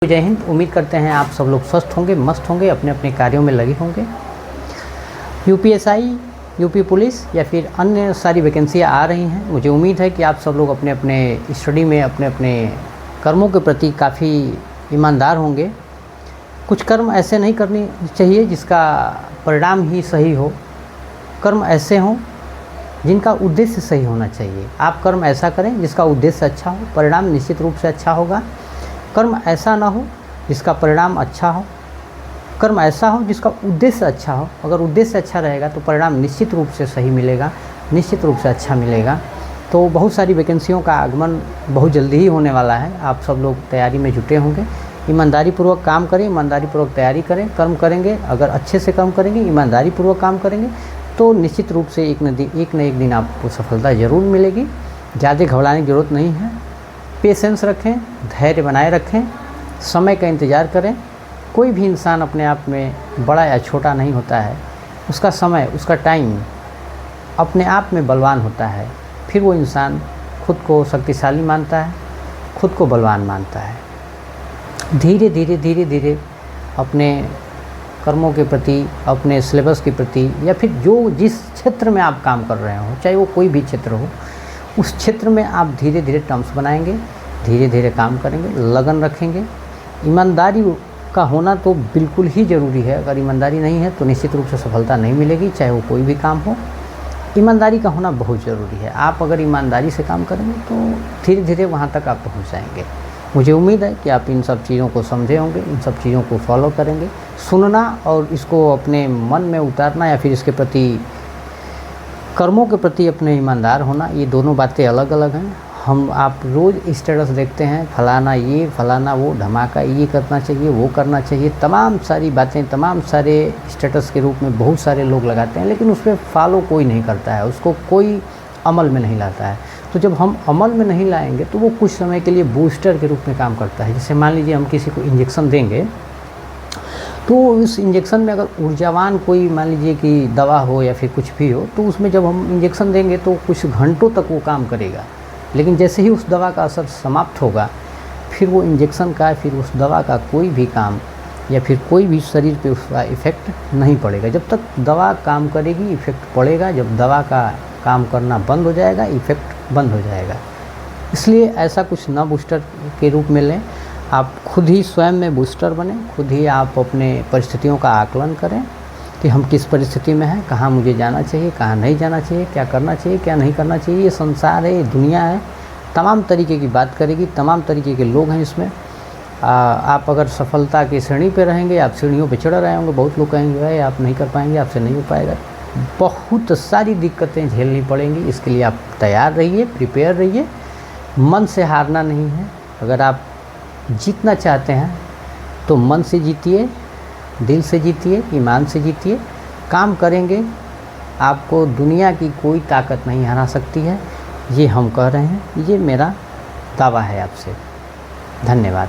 जय हिंद। उम्मीद करते हैं आप सब लोग स्वस्थ होंगे, मस्त होंगे, अपने अपने कार्यों में लगे होंगे। यूपीएसआई, यूपी पुलिस या फिर अन्य सारी वैकेंसियाँ आ रही हैं। मुझे उम्मीद है कि आप सब लोग अपने अपने स्टडी में अपने अपने कर्मों के प्रति काफ़ी ईमानदार होंगे। कुछ कर्म ऐसे नहीं करने चाहिए जिसका परिणाम ही सही हो। कर्म ऐसे हों जिनका उद्देश्य सही होना चाहिए। आप कर्म ऐसा करें जिसका उद्देश्य अच्छा हो, परिणाम निश्चित रूप से अच्छा होगा। कर्म ऐसा ना हो जिसका परिणाम अच्छा हो, कर्म ऐसा हो जिसका उद्देश्य अच्छा हो। अगर उद्देश्य अच्छा रहेगा तो परिणाम निश्चित रूप से सही मिलेगा, निश्चित रूप से अच्छा मिलेगा। तो बहुत सारी वैकेंसियों का आगमन बहुत जल्दी ही होने वाला है। आप सब लोग तैयारी में जुटे होंगे। ईमानदारी पूर्वक काम करें, ईमानदारी पूर्वक तैयारी करें, कर्म करेंगे। अगर अच्छे से कर्म करेंगे, ईमानदारी पूर्वक काम करेंगे तो निश्चित रूप से एक न एक दिन आपको सफलता ज़रूर मिलेगी। ज़्यादा घबराने की ज़रूरत नहीं है। पेशेंस रखें, धैर्य बनाए रखें, समय का इंतज़ार करें। कोई भी इंसान अपने आप में बड़ा या छोटा नहीं होता है। उसका समय, उसका टाइम अपने आप में बलवान होता है। फिर वो इंसान खुद को शक्तिशाली मानता है, खुद को बलवान मानता है। धीरे धीरे अपने कर्मों के प्रति, अपने सिलेबस के प्रति या फिर जिस क्षेत्र में आप काम कर रहे हो, चाहे वो कोई भी क्षेत्र हो, उस क्षेत्र में आप धीरे धीरे टर्म्स बनाएंगे, धीरे धीरे काम करेंगे, लगन रखेंगे। ईमानदारी का होना तो बिल्कुल ही ज़रूरी है। अगर ईमानदारी नहीं है तो निश्चित रूप से सफलता नहीं मिलेगी, चाहे वो कोई भी काम हो। ईमानदारी का होना बहुत ज़रूरी है। आप अगर ईमानदारी से काम करेंगे तो धीरे धीरे वहाँ तक आप पहुँच जाएंगे। मुझे उम्मीद है कि आप इन सब चीज़ों को समझे होंगे, इन सब चीज़ों को फॉलो करेंगे। सुनना और इसको अपने मन में उतारना या फिर इसके प्रति, कर्मों के प्रति अपने ईमानदार होना, ये दोनों बातें अलग अलग हैं। आप रोज़ स्टेटस देखते हैं, फलाना ये, फलाना वो, धमाका ये करना चाहिए, वो करना चाहिए, तमाम सारी बातें, तमाम सारे स्टेटस के रूप में बहुत सारे लोग लगाते हैं, लेकिन उस पर फॉलो कोई नहीं करता है, उसको कोई अमल में नहीं लाता है। तो जब हम अमल में नहीं लाएंगे तो वो कुछ समय के लिए बूस्टर के रूप में काम करता है। जैसे मान लीजिए हम किसी को इंजेक्शन देंगे तो उस इंजेक्शन में अगर ऊर्जावान कोई, मान लीजिए कि दवा हो या फिर कुछ भी हो, तो उसमें जब हम इंजेक्शन देंगे तो कुछ घंटों तक वो काम करेगा। लेकिन जैसे ही उस दवा का असर समाप्त होगा, फिर वो इंजेक्शन का, फिर उस दवा का कोई भी काम या फिर कोई भी शरीर पे उसका इफ़ेक्ट नहीं पड़ेगा। जब तक दवा काम करेगी इफ़ेक्ट पड़ेगा, जब दवा का काम करना बंद हो जाएगा इफ़ेक्ट बंद हो जाएगा। इसलिए ऐसा कुछ न बूस्टर के रूप में लें। आप खुद ही स्वयं में बूस्टर बने, खुद ही आप अपने परिस्थितियों का आकलन करें कि हम किस परिस्थिति में हैं, कहाँ मुझे जाना चाहिए, कहाँ नहीं जाना चाहिए, क्या करना चाहिए, क्या नहीं करना चाहिए। ये संसार है, ये दुनिया है, तमाम तरीके की बात करेगी, तमाम तरीके के लोग हैं इसमें। आप अगर सफलता की सीढ़ी पे रहेंगे, आप सीढ़ियों पे चढ़ रहे होंगे, बहुत लोग कहेंगे भाई आप नहीं कर पाएंगे, आपसे नहीं हो पाएगा। बहुत सारी दिक्कतें झेलनी पड़ेंगी। इसके लिए आप तैयार रहिए, प्रिपेयर रहिए। मन से हारना नहीं है। अगर आप जीतना चाहते हैं तो मन से जीतिए, दिल से जीतिए, ईमान से जीतिए। काम करेंगे, आपको दुनिया की कोई ताकत नहीं हरा सकती है। ये हम कह रहे हैं, ये मेरा दावा है आपसे। धन्यवाद।